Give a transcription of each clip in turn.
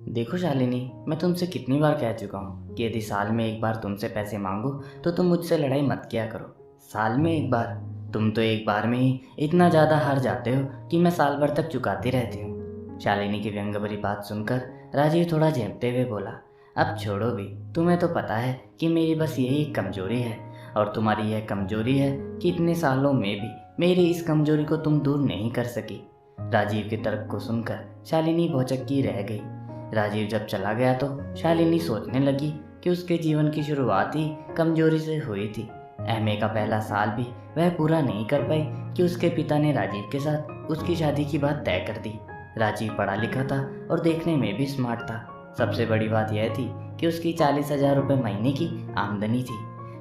देखो शालिनी, मैं तुमसे कितनी बार कह चुका हूँ कि यदि साल में एक बार तुमसे पैसे मांगो तो तुम मुझसे लड़ाई मत किया करो। साल में एक बार? तुम तो एक बार में ही इतना ज़्यादा हार जाते हो कि मैं साल भर तक चुकाती रहती हूँ। शालिनी की व्यंग्य भरी बात सुनकर राजीव थोड़ा झेपते हुए बोला, अब छोड़ो भी, तुम्हें तो पता है कि मेरी बस यही एक कमजोरी है और तुम्हारी यह कमजोरी है कि इतने सालों में भी मेरी इस कमजोरी को तुम दूर नहीं कर सकी। राजीव के तर्क को सुनकर शालिनी भौचक्की रह गई। राजीव जब चला गया तो शालिनी सोचने लगी कि उसके जीवन की शुरुआत ही कमजोरी से हुई थी। एमए का पहला साल भी वह पूरा नहीं कर पाई कि उसके पिता ने राजीव के साथ उसकी शादी की बात तय कर दी। राजीव पढ़ा लिखा था और देखने में भी स्मार्ट था। सबसे बड़ी बात यह थी कि उसकी 40,000 रुपये महीने की आमदनी थी।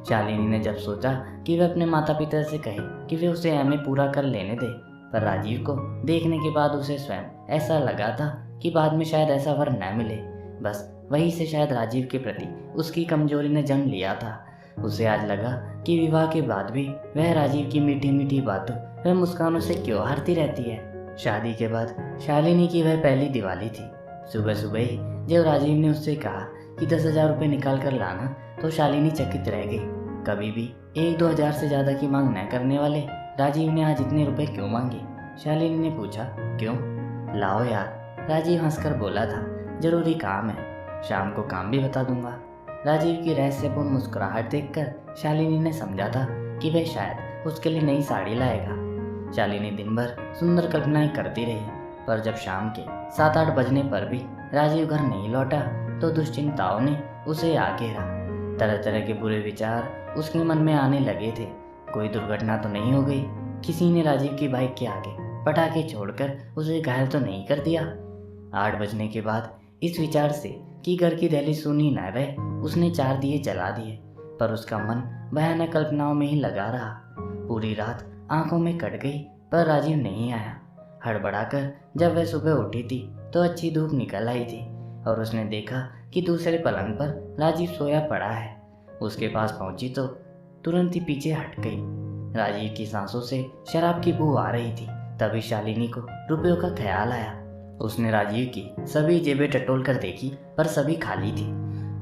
शालिनी ने जब सोचा कि वह अपने माता पिता से कहे कि वे उसे एमए पूरा कर लेने दे, पर राजीव को देखने के बाद उसे स्वयं ऐसा लगा था कि बाद में शायद ऐसा वर न मिले। बस वहीं से शायद राजीव के प्रति उसकी कमजोरी ने जन्म लिया था। उसे आज लगा कि विवाह के बाद भी वह राजीव की मीठी मीठी बातों वह मुस्कानों से क्यों हारती रहती है। शादी के बाद शालिनी की वह पहली दिवाली थी। सुबह सुबह ही जब राजीव ने उससे कहा कि 10,000 रुपये निकाल कर लाना तो शालिनी चकित रह गई। कभी भी 1-2 हज़ार से ज़्यादा की मांग न करने वाले राजीव ने आज इतने रुपए क्यों मांगे? शालिनी ने पूछा। क्यों? लाओ यार, राजीव हंसकर बोला था, जरूरी काम है, शाम को काम भी बता दूंगा। राजीव की रहस्यपूर्ण मुस्कुराहट देखकर शालिनी ने समझा था कि वह शायद उसके लिए नई साड़ी लाएगा। शालिनी दिन भर सुंदर कल्पनाएं करती रही, पर जब शाम के 7-8 बजने पर भी राजीव घर नहीं लौटा तो दुश्चिंताओं ने उसे आ घेरा। तरह तरह के बुरे विचार उसके मन में आने लगे थे। कोई दुर्घटना तो नहीं हो गई? किसी ने राजीव की बाइक के आगे पटाखे छोड़कर उसे घायल तो नहीं कर दिया? 8 बजने के बाद इस विचार से कि घर की दहलीज सुनी न रहे, उसने 4 दिए जला दिए, पर उसका मन भयानक कल्पनाओं में ही लगा रहा। पूरी रात आंखों में कट गई पर राजीव नहीं आया। हड़बड़ाकर जब वह सुबह उठी थी तो अच्छी धूप निकल आई थी और उसने देखा कि दूसरे पलंग पर राजीव सोया पड़ा है। उसके पास पहुंची तो तुरंत ही पीछे हट गई। राजीव की सांसों से शराब की बू आ रही थी। तभी शालिनी को रुपयों का ख्याल आया। उसने राजीव की सभी जेबें टटोल कर देखी पर सभी खाली थी।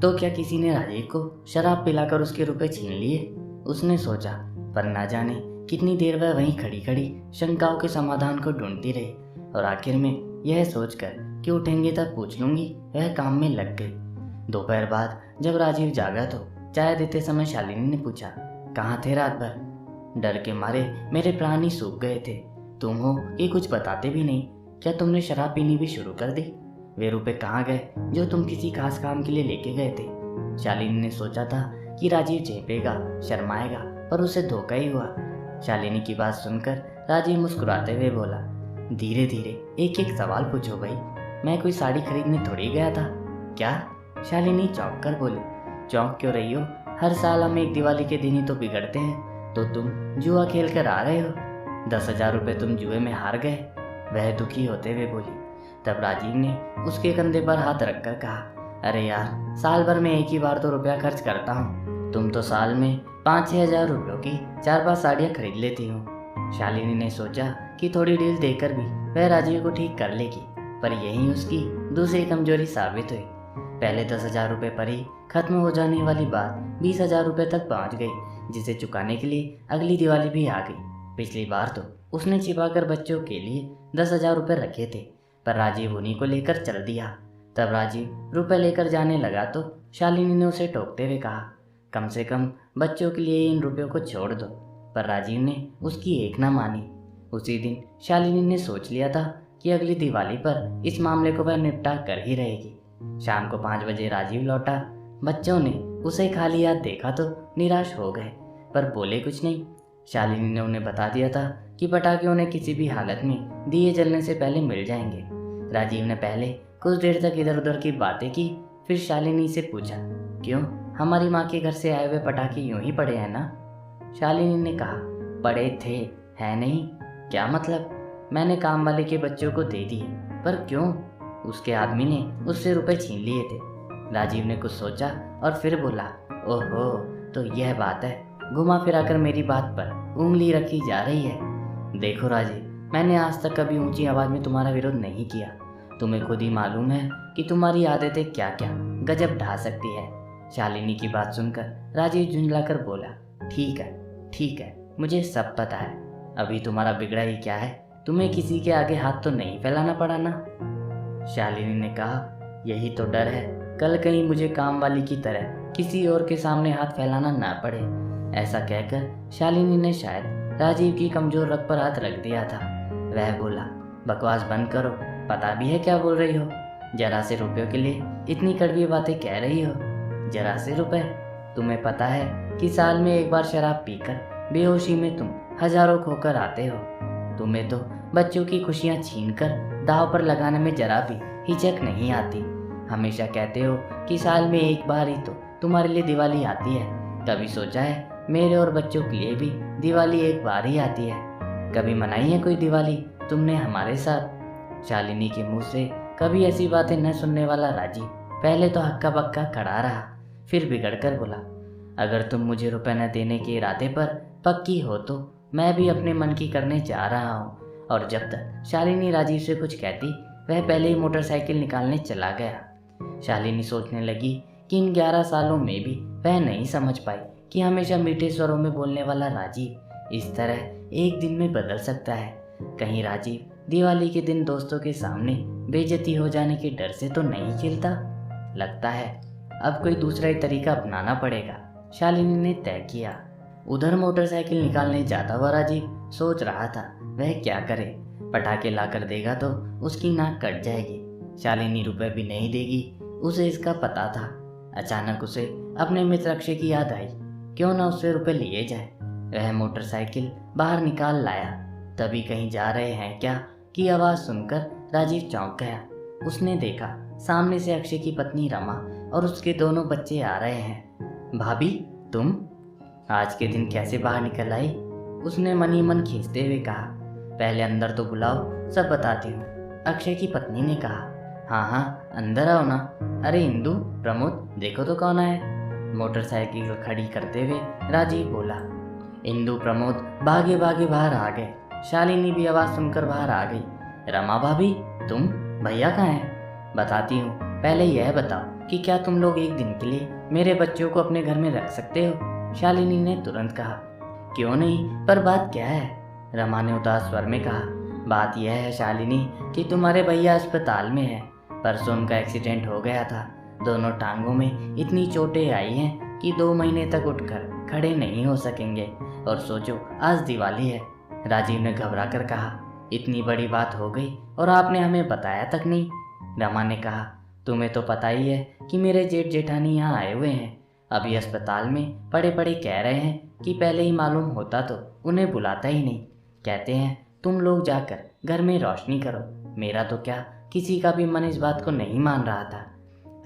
तो क्या किसी ने राजीव को शराब पिलाकर उसके रुपए छीन लिए? उसने सोचा, पर ना जाने कितनी देर वह वहीं खड़ी खड़ी शंकाओं के समाधान को ढूंढती रही और आखिर में यह सोचकर कि उठेंगे तब पूछ लूंगी, वह काम में लग गई। दोपहर बाद जब राजीव जागा तो चाय देते समय शालिनी ने पूछा, कहाँ थे रात भर? डर के मारे मेरे प्राण ही सूख गए थे। तुम हो कि कुछ बताते भी नहीं। क्या तुमने शराब पीनी भी शुरू कर दी? वे रुपए कहाँ गए जो तुम किसी खास काम के लिए लेके गए थे? शालिनी ने सोचा था कि राजीव चेपेगा, शर्माएगा, पर उसे धोखा ही हुआ। शालिनी की बात सुनकर राजीव मुस्कुराते हुए बोला, धीरे धीरे एक एक सवाल पूछो भाई, मैं कोई साड़ी खरीदने थोड़ी गया था। क्या? शालिनी चौंक कर बोली। चौंक क्यों रही हो? हर साल हम एक दिवाली के दिन ही तो बिगड़ते हैं, तो तुम जुआ खेल कर आ रहे हो। 10,000 रुपये तुम जुए में हार गए, वह दुखी होते हुए बोली। तब राजीव ने उसके कंधे पर हाथ रखकर कहा, अरे यार, साल भर में एक ही बार तो रुपया खर्च करता हूँ। तुम तो साल में 5-6 हज़ार रुपयों की 4-5 साड़ियाँ खरीद लेती हो। शालिनी ने सोचा कि थोड़ी डील देकर भी वह राजीव को ठीक कर लेगी, पर यही उसकी दूसरी कमजोरी साबित हुई। पहले 10,000 रुपये पर ही खत्म हो जाने वाली बात 20,000 रुपये तक पहुँच गई, जिसे चुकाने के लिए अगली दिवाली भी आ गई। पिछली बार तो उसने छिपाकर बच्चों के लिए 10,000 रुपये रखे थे, पर राजीव उन्हीं को लेकर चल दिया। तब राजीव रुपए लेकर जाने लगा तो शालिनी ने उसे टोकते हुए कहा, कम से कम बच्चों के लिए इन रुपयों को छोड़ दो, पर राजीव ने उसकी एक ना मानी। उसी दिन शालिनी ने सोच लिया था कि अगली दिवाली पर इस मामले को वह निपटा कर ही रहेगी। शाम को 5 बजे राजीव लौटा। बच्चों ने उसे खाली हाथ देखा तो निराश हो गए, पर बोले कुछ नहीं। शालिनी ने उन्हें बता दिया था कि पटाखे उन्हें किसी भी हालत में दिए जलने से पहले मिल जाएंगे। राजीव ने पहले कुछ देर तक इधर उधर की बातें की, फिर शालिनी से पूछा, क्यों, हमारी माँ के घर से आए हुए पटाखे यूं ही पड़े हैं ना? शालिनी ने कहा, पड़े थे, है नहीं? क्या मतलब? मैंने काम वाले के बच्चों को दे दिए। पर क्यों? उसके आदमी ने उससे रुपए छीन लिए थे। राजीव ने कुछ सोचा और फिर बोला, ओहो, तो यह बात है। घुमा फिरा कर मेरी बात पर उंगली रखी जा रही है। देखो राजीव, मैंने आज तक कभी ऊंची आवाज में तुम्हारा विरोध नहीं किया। तुम्हें खुद ही मालूम है कि तुम्हारी आदतें क्या क्या गजब ढा सकती है। शालिनी की बात सुनकर राजीव झुंझलाकर बोला, ठीक है, मुझे सब पता है। अभी तुम्हारा बिगड़ा ही क्या है, तुम्हें किसी के आगे हाथ तो नहीं फैलाना पड़ा ना। शालिनी ने कहा, यही तो डर है, कल कहीं मुझे काम वाली की तरह किसी और के सामने हाथ फैलाना ना पड़े। ऐसा कहकर शालिनी ने शायद राजीव की कमजोर रग पर हाथ रख दिया था। वह बोला, बकवास बंद करो, पता भी है क्या बोल रही हो। जरा से रुपयों के लिए इतनी कड़वी बातें कह रही हो। जरा से रुपए? तुम्हें पता है कि साल में एक बार शराब पीकर बेहोशी में तुम हजारों खोकर आते हो। तुम्हें तो बच्चों की खुशियां छीनकर दाव पर लगाने में जरा भी हिचक नहीं आती। हमेशा कहते हो कि साल में एक बार ही तो तुम्हारे लिए दिवाली आती है। कभी सोचा है मेरे और बच्चों के लिए भी दिवाली एक बार ही आती है? कभी मनाई है कोई दिवाली तुमने हमारे साथ? शालिनी के मुंह से कभी ऐसी बातें न सुनने वाला राजीव पहले तो हक्का बक्का खड़ा रहा, फिर बिगड़कर बोला, अगर तुम मुझे रुपए न देने के इरादे पर पक्की हो तो मैं भी अपने मन की करने जा रहा हूँ। और जब तक शालिनी राजीव से कुछ कहती, वह पहले ही मोटरसाइकिल निकालने चला गया। शालिनी सोचने लगी कि इन 11 सालों में भी वह नहीं समझ पाई कि हमेशा मीठे स्वरों में बोलने वाला राजीव इस तरह एक दिन में बदल सकता है। कहीं राजीव दिवाली के दिन दोस्तों के सामने बेइज्जती हो जाने के डर से तो नहीं खिलता? लगता है अब कोई दूसरा ही तरीका अपनाना पड़ेगा, शालिनी ने तय किया। उधर मोटरसाइकिल निकालने जाता हुआ राजीव सोच रहा था वह क्या करे। पटाखे लाकर देगा तो उसकी नाक कट जाएगी, शालिनी रुपए भी नहीं देगी, उसे इसका पता था। अचानक उसे अपने मित्र अक्षय की याद आई, क्यों ना उससे रुपए लिए जाए। वह मोटरसाइकिल बाहर निकाल लाया। तभी कहीं जा रहे हैं क्या की आवाज़ सुनकर राजीव चौंक गया। उसने देखा सामने से अक्षय की पत्नी रमा और उसके दोनों बच्चे आ रहे हैं। भाभी, तुम आज के दिन कैसे बाहर निकल आई? उसने मन ही मन खींचते हुए कहा। पहले अंदर तो बुलाओ, सब बताती हूँ, अक्षय की पत्नी ने कहा। हाँ, अंदर आओ ना। अरे इंदु, प्रमोद, देखो तो कौन आए। मोटरसाइकिल खड़ी करते हुए राजीव बोला। इंदु प्रमोद भागे भागे बाहर आ गए। शालिनी भी आवाज़ सुनकर बाहर आ गई। रमा भाभी, तुम? भैया कहाँ हैं? बताती हूँ, पहले यह बताओ कि क्या तुम लोग एक दिन के लिए मेरे बच्चों को अपने घर में रख सकते हो? शालिनी ने तुरंत कहा। क्यों नहीं, पर बात क्या है? रमा ने उदास स्वर में कहा। बात यह है शालिनी कि तुम्हारे भैया अस्पताल में है। परसों उनका एक्सीडेंट हो गया था। दोनों टांगों में इतनी चोटें आई हैं कि 2 महीने तक उठकर खड़े नहीं हो सकेंगे। और सोचो, आज दिवाली है। राजीव ने घबरा कर कहा। इतनी बड़ी बात हो गई और आपने हमें बताया तक नहीं। रमा ने कहा, तुम्हें तो पता ही है कि मेरे जेठ जेठानी यहाँ आए हुए हैं। अभी अस्पताल में पड़े पड़े कह रहे हैं कि पहले ही मालूम होता तो उन्हें बुलाता ही नहीं। कहते हैं तुम लोग जाकर घर में रोशनी करो। मेरा तो क्या, किसी का भी मन इस बात को नहीं मान रहा था।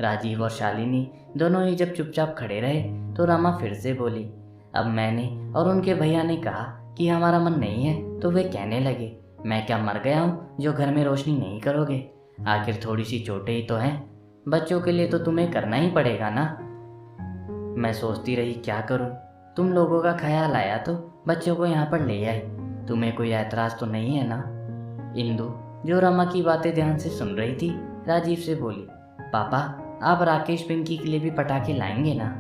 राजीव और शालिनी दोनों ही जब चुपचाप खड़े रहे तो रमा फिर से बोली, अब मैंने और उनके भैया ने कहा कि हमारा मन नहीं है तो वे कहने लगे, मैं क्या मर गया हूँ जो घर में रोशनी नहीं करोगे? आखिर थोड़ी सी चोटें ही तो हैं। बच्चों के लिए तो तुम्हें करना ही पड़ेगा ना। मैं सोचती रही क्या करूँ। तुम लोगों का ख्याल आया तो बच्चों को यहाँ पर ले आई। तुम्हें कोई ऐतराज़ तो नहीं है ना? इंदु, जो रमा की बातें ध्यान से सुन रही थी, राजीव से बोली, पापा, आप राकेश पिंकी के लिए भी पटाखे लाएंगे ना?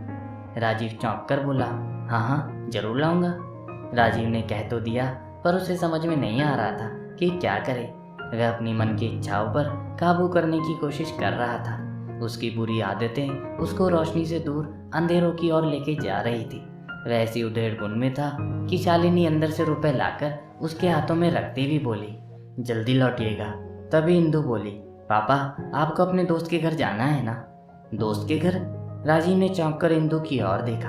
राजीव चौंक कर बोला, हाँ, जरूर लाऊंगा। राजीव ने कह तो दिया, पर उसे समझ में नहीं आ रहा था कि क्या करे। वह अपनी मन की इच्छाओं पर काबू करने की कोशिश कर रहा था। उसकी बुरी आदतें उसको रोशनी से दूर अंधेरों की ओर लेके जा रही थी। वह ऐसी उधेड़-बुन में था कि शालिनी अंदर से रुपए लाकर उसके हाथों में रखती भी बोली, जल्दी लौटिएगा। तभी इंदु बोली, पापा, आपको अपने दोस्त के घर जाना है ना? दोस्त के घर? राजीव ने चौंक कर इंदु की ओर देखा।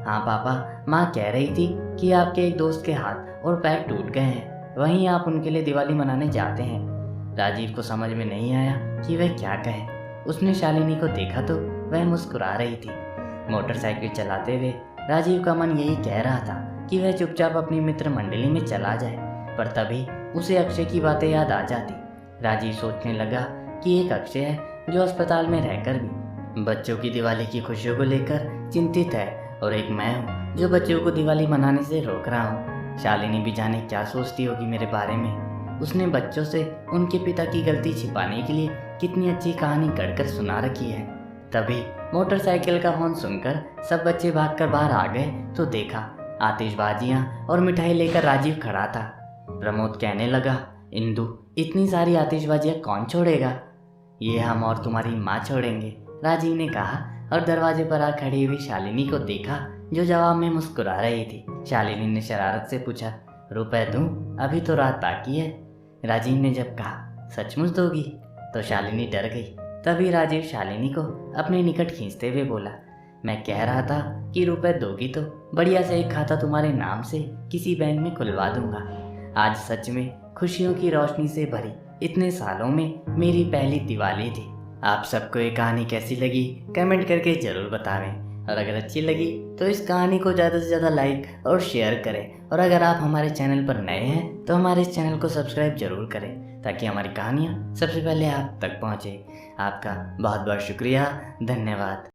हाँ पापा, माँ कह रही थी कि आपके एक दोस्त के हाथ और पैर टूट गए हैं, वहीं आप उनके लिए दिवाली मनाने जाते हैं। राजीव को समझ में नहीं आया कि वह क्या कहे। उसने शालिनी को देखा तो वह मुस्कुरा रही थी। मोटरसाइकिल चलाते हुए राजीव का मन यही कह रहा था कि वह चुपचाप अपनी मित्र मंडली में चला जाए, पर तभी उसे अक्षय की बातें याद आ जाती। राजीव सोचने लगा कि एक अक्षय है जो अस्पताल में रहकर भी बच्चों की दिवाली की खुशियों को लेकर चिंतित है, और एक मैं हूँ जो बच्चों को दिवाली मनाने से रोक रहा हूँ। शालिनी भी जाने क्या सोचती होगी मेरे बारे में। उसने बच्चों से उनके पिता की गलती छिपाने के लिए कितनी अच्छी कहानी गढ़कर सुना रखी है। तभी मोटरसाइकिल का हॉर्न सुनकर सब बच्चे भागकर बाहर आ गए तो देखा आतिशबाजियां और मिठाई लेकर राजीव खड़ा था। प्रमोद कहने लगा, इंदु, इतनी सारी आतिशबाजियां कौन छोड़ेगा? ये हम और तुम्हारी माँ छोड़ेंगे, राजीव ने कहा और दरवाजे पर आ खड़ी हुई शालिनी को देखा जो जवाब में मुस्कुरा रही थी। शालिनी ने शरारत से पूछा, रुपए दूं? अभी तो रात बाकी है। राजीव ने जब कहा, सचमुच दोगी? तो शालिनी डर गई। तभी राजीव शालिनी को अपने निकट खींचते हुए बोला, मैं कह रहा था कि रुपए दोगी तो बढ़िया से एक खाता तुम्हारे नाम से किसी बैंक में खुलवा दूंगा। आज सच में खुशियों की रोशनी से भरी इतने सालों में मेरी पहली दिवाली थी। आप सबको ये कहानी कैसी लगी कमेंट करके ज़रूर बतावें, और अगर अच्छी लगी तो इस कहानी को ज़्यादा से ज़्यादा लाइक और शेयर करें। और अगर आप हमारे चैनल पर नए हैं तो हमारे इस चैनल को सब्सक्राइब जरूर करें ताकि हमारी कहानियाँ सबसे पहले आप तक पहुँचे। आपका बहुत बहुत शुक्रिया, धन्यवाद।